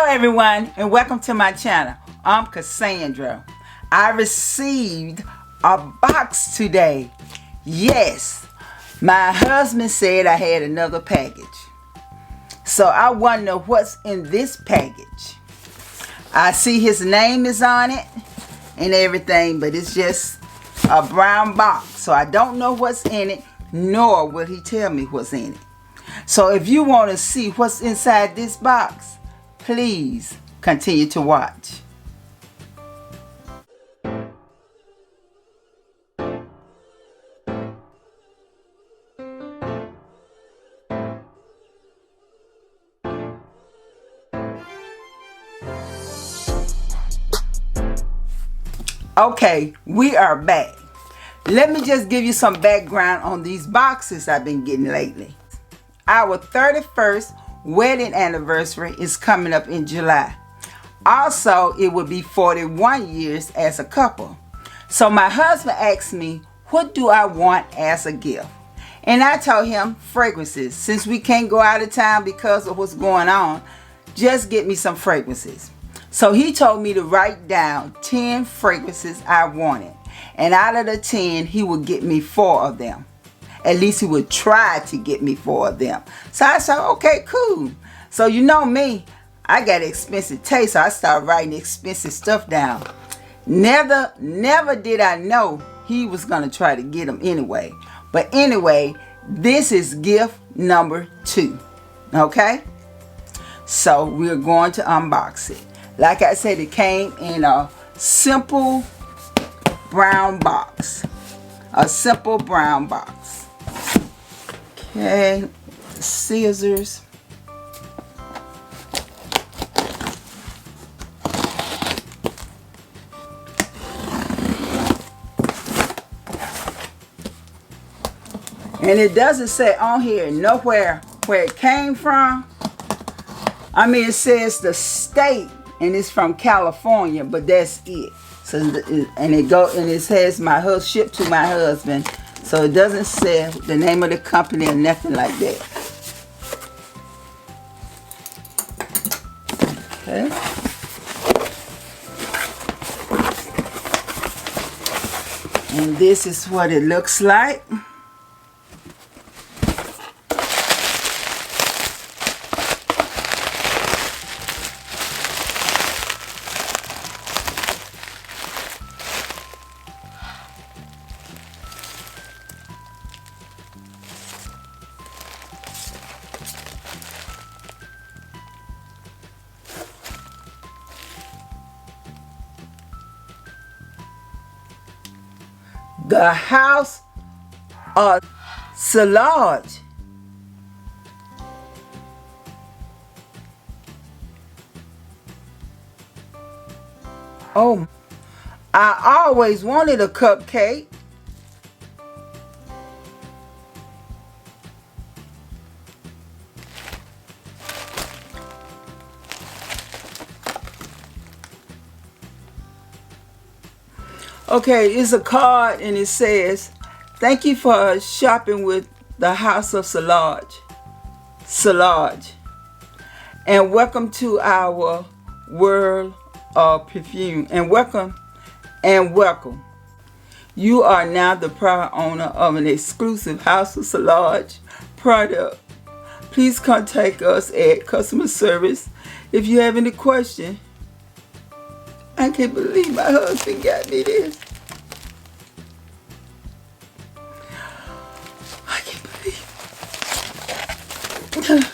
Hello everyone and welcome to my channel. I'm Cassandra. I received a box today. Yes, my husband said I had another package. So I want to know what's in this package. I see his name is on it and everything, but it's just a brown box. So I don't know what's in it, nor will he tell me what's in it. So if you want to see what's inside this box, please continue to watch. Okay, we are back. Let me just give you some background on these boxes I've been getting lately. Our 31st wedding anniversary is coming up in July. Also, it will be 41 years as a couple. So my husband asked me, what do I want as a gift? And I told him fragrances. Since we can't go out of town because of what's going on, just get me some fragrances. So he told me to write down 10 fragrances I wanted. And out of the 10, he would get me 4 of them. At least he would try to get me 4 of them. So I said, okay, cool. So you know me, I got expensive taste, so I started writing expensive stuff down. Never did I know he was going to try to get them anyway. But anyway, this is gift number 2. Okay? So we're going to unbox it. Like I said, it came in a simple brown box. A simple brown box. Okay, scissors. And it doesn't say on here nowhere where it came from. I mean, it says the state and it's from California, but that's it. So and it says my husband shipped to my husband. So it doesn't say the name of the company or nothing like that. Okay. And this is what it looks like. The House of Sillage. Oh, I always wanted a cupcake. Okay, it's a card and it says, thank you for shopping with the House of Sillage. And welcome to our world of perfume. And welcome. You are now the proud owner of an exclusive House of Sillage product. Please contact us at customer service if you have any questions. I can't believe my husband got me this. I can't believe it.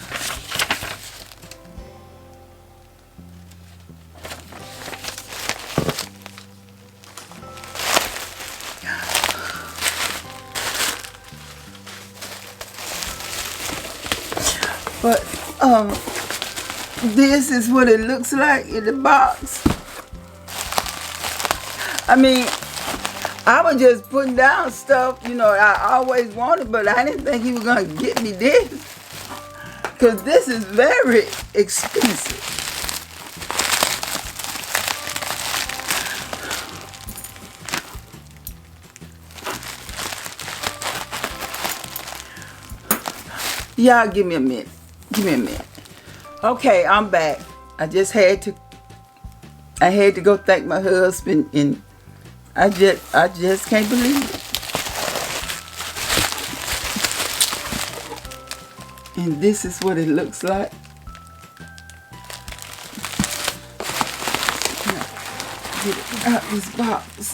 But this is what it looks like in the box. I mean, I was just putting down stuff, you know, I always wanted, but I didn't think he was going to get me this. Because this is very expensive. Y'all give me a minute. Give me a minute. Okay, I'm back. I just had to. I had to go thank my husband, and I just can't believe it. And this is what it looks like. Get it out this box.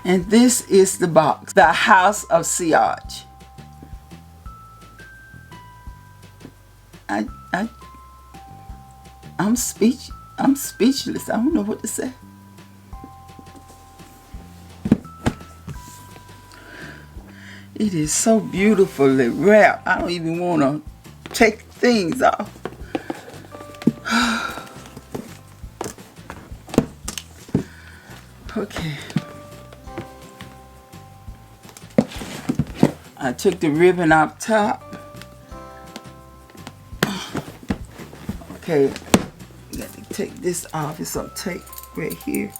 And this is the box, the House of Sillage. I'm speechless. I don't know what to say. It is so beautifully wrapped. I don't even want to take things off. Okay. I took the ribbon off top. Okay, let me take this off. It's some tape right here.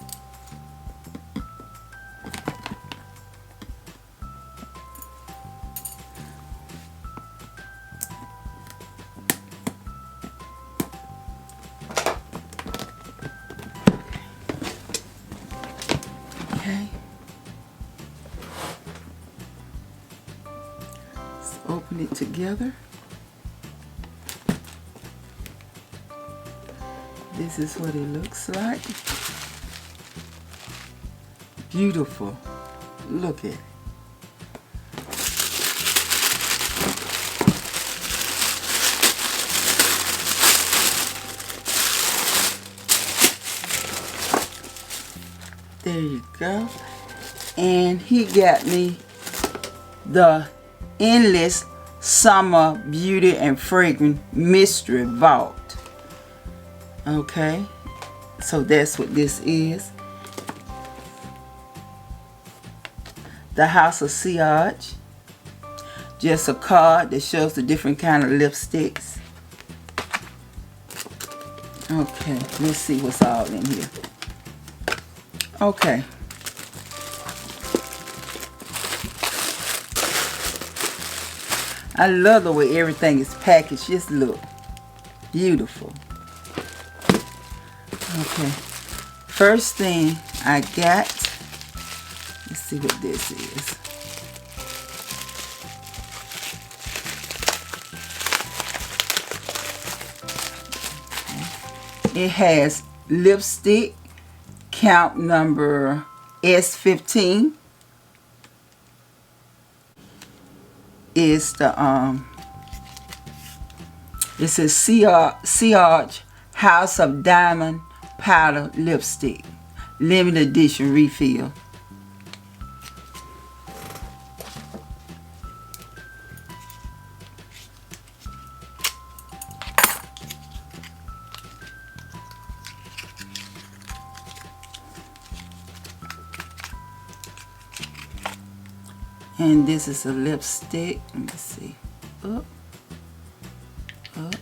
Okay. Let's open it together. This is what it looks like. Beautiful. Look at it. There you go. And he got me the Endless Summer Beauty and Fragrance Mystery Vault. Okay, so that's what this is. The House of Sillage. Just a card that shows the different kind of lipsticks. Okay, let's see what's all in here. Okay. I love the way everything is packaged. Just look. Beautiful. Okay, first thing I got, let's see what this is. It has lipstick, count number S15. It's the it says Sillage House of Diamond Powder Lipstick, limited edition refill. And this is a lipstick. Let me see. Up, up.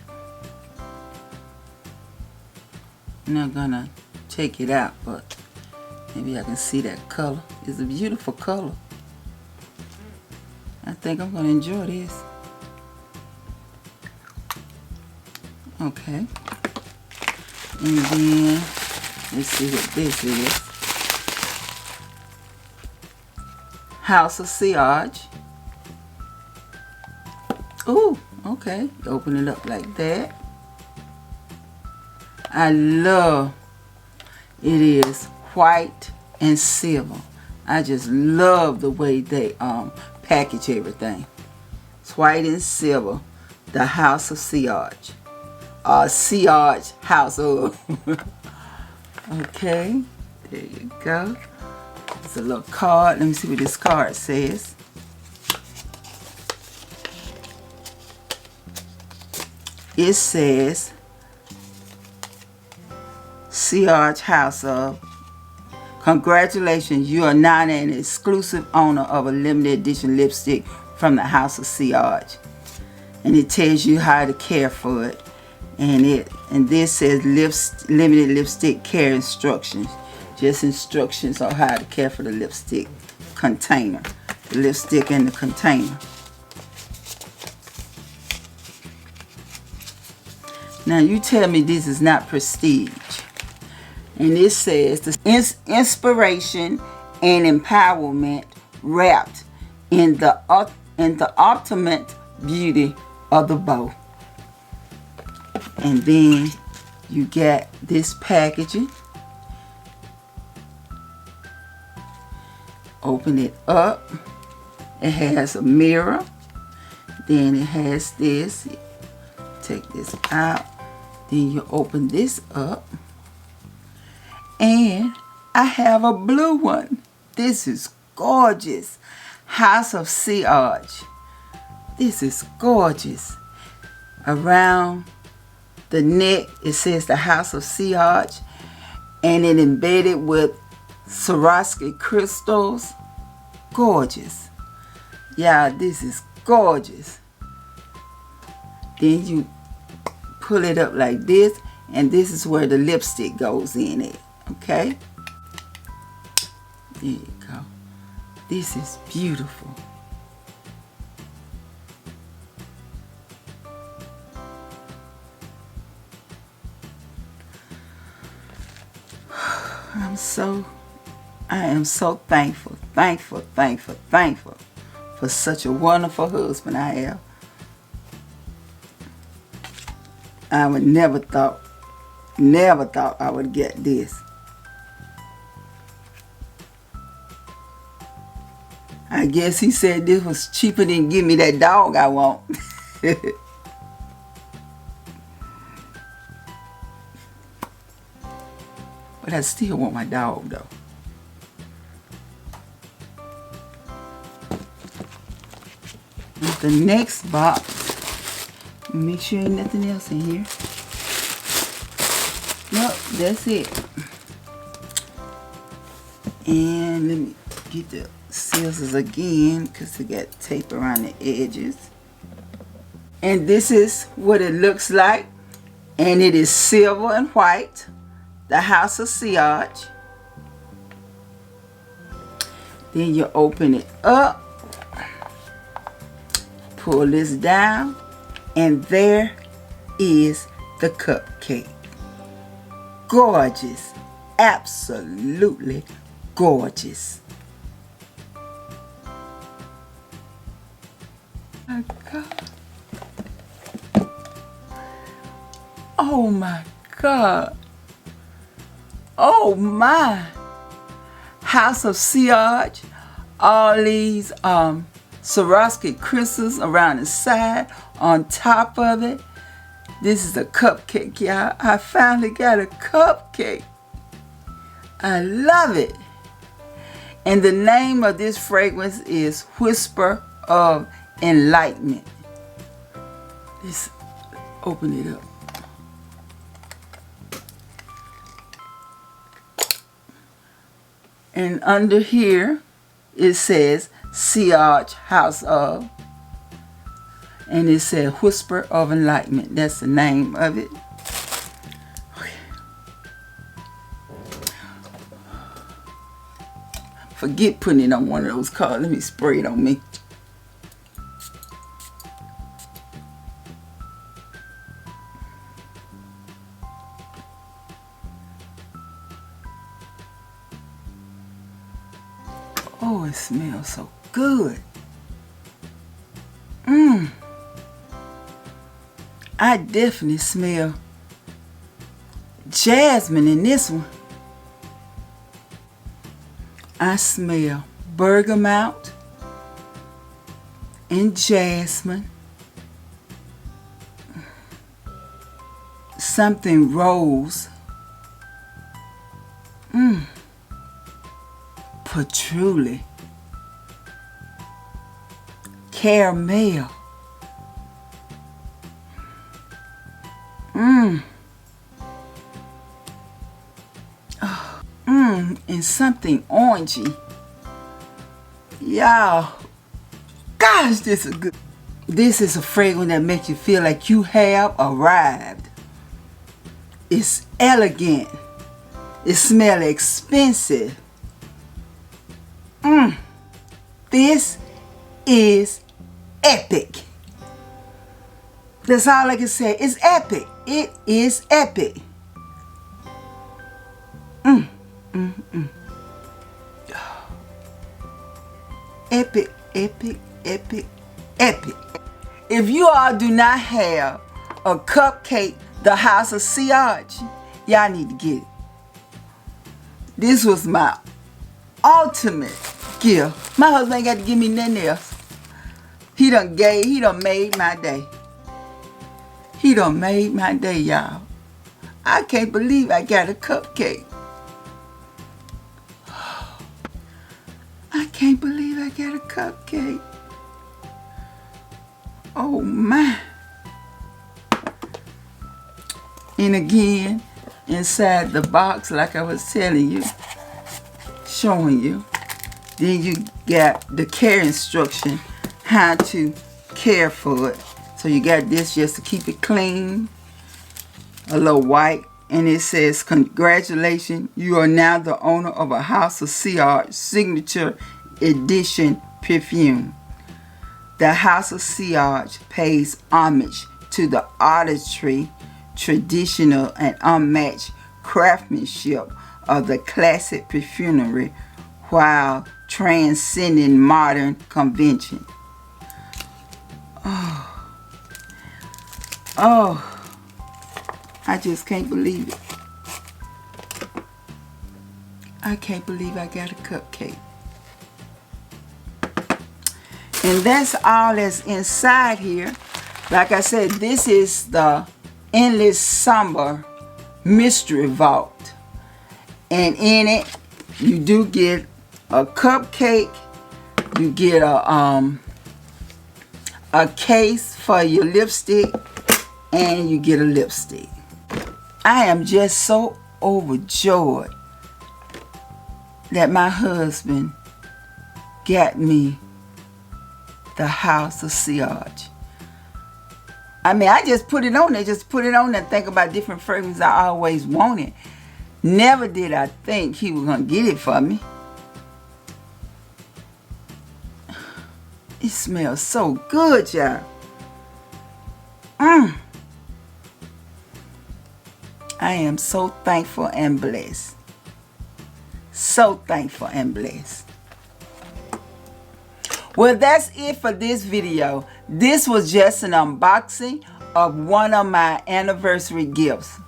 I'm not gonna take it out, but maybe I can see that color. It's a beautiful color. I think I'm gonna enjoy this. Okay. And then let's see what this is. House of Sillage. Ooh, okay. Open it up like that. I love it is white and silver. I just love the way they package everything. It's white and silver. The House of Sillage. Sillage House of. Okay, there you go. It's a little card. Let me see what this card says. It says Sillage House of. Congratulations, you are now an exclusive owner of a limited edition lipstick from the House of Sillage. And it tells you how to care for it. And this says limited lipstick care instructions. Just instructions on how to care for the lipstick container. The lipstick in the container. Now you tell me this is not prestige. And it says the inspiration and empowerment wrapped in the ultimate beauty of the bow. And then you get this packaging. Open it up. It has a mirror. Then it has this. Take this out. Then you open this up. And I have a blue one. This is gorgeous. House of Sillage. This is gorgeous. Around the neck, it says the House of Sillage. And it embedded with Swarovski crystals. Gorgeous. Yeah, this is gorgeous. Then you pull it up like this. And this is where the lipstick goes in it. Okay? There you go. This is beautiful. I am so thankful for such a wonderful husband I have. I would never thought I would get this. I guess he said this was cheaper than give me that dog I want. But I still want my dog though. With the next box, make sure ain't nothing else in here. Nope, that's it. And let me get the scissors again because they got tape around the edges. And this is what it looks like. And it is silver and white. The House of Sillage. Then you open it up. Pull this down. And there is the cupcake. Gorgeous. Absolutely gorgeous. My God. Oh my God. Oh my. House of Sillage. All these Swarovski crystals around the side, on top of it. This is a cupcake, y'all. I finally got a cupcake. I love it. And the name of this fragrance is Whisper of Enlightenment. Let's open it up. And under here, it says Sillage House of. And it said Whisper of Enlightenment. That's the name of it. Okay. Forget putting it on one of those cards. Let me spray it on me. Oh, it smells so good. I definitely smell jasmine in this one. I smell bergamot and jasmine. Something rose. Patchouli. Caramel. And something orangey. Y'all, gosh, this is good. This is a fragrance that makes you feel like you have arrived. It's elegant. It smells expensive. This is epic. That's all I can say. It's epic. It is epic. Epic, epic, epic, epic. If you all do not have a cupcake, the House of Sillage, y'all need to get it. This was my ultimate gift. My husband ain't got to give me nothing else. He done made my day. He done made my day, y'all. I can't believe I got a cupcake. I can't believe I got a cupcake. Oh my. And again, inside the box, like I was telling you, showing you, then you got the care instruction, how to care for it. So you got this just to keep it clean, a little white, and it says, congratulations, you are now the owner of a House of Sillage Signature Edition perfume. The House of Sillage pays homage to the artistry, traditional and unmatched craftsmanship of the classic perfumery while transcending modern convention. Oh, I just can't believe it. I can't believe I got a cupcake. And that's all that's inside here. Like I said, this is the Endless Summer Mystery Vault. And in it, you do get a cupcake. You get a case for your lipstick. And you get a lipstick. I am just so overjoyed that my husband got me the House of Sillage. I mean, I just put it on there, and think about different fragrances I always wanted. Never did I think he was going to get it for me. It smells so good, y'all. I am so thankful and blessed. So thankful and blessed. Well, that's it for this video. This was just an unboxing of one of my anniversary gifts.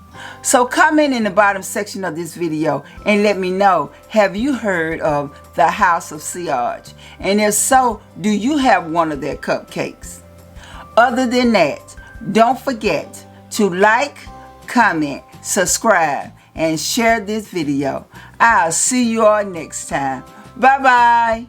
So comment in the bottom section of this video and let me know, have you heard of the House of Sillage? And if so, do you have one of their cupcakes? Other than that, don't forget to like, comment, subscribe, and share this video. I'll see you all next time. Bye-bye.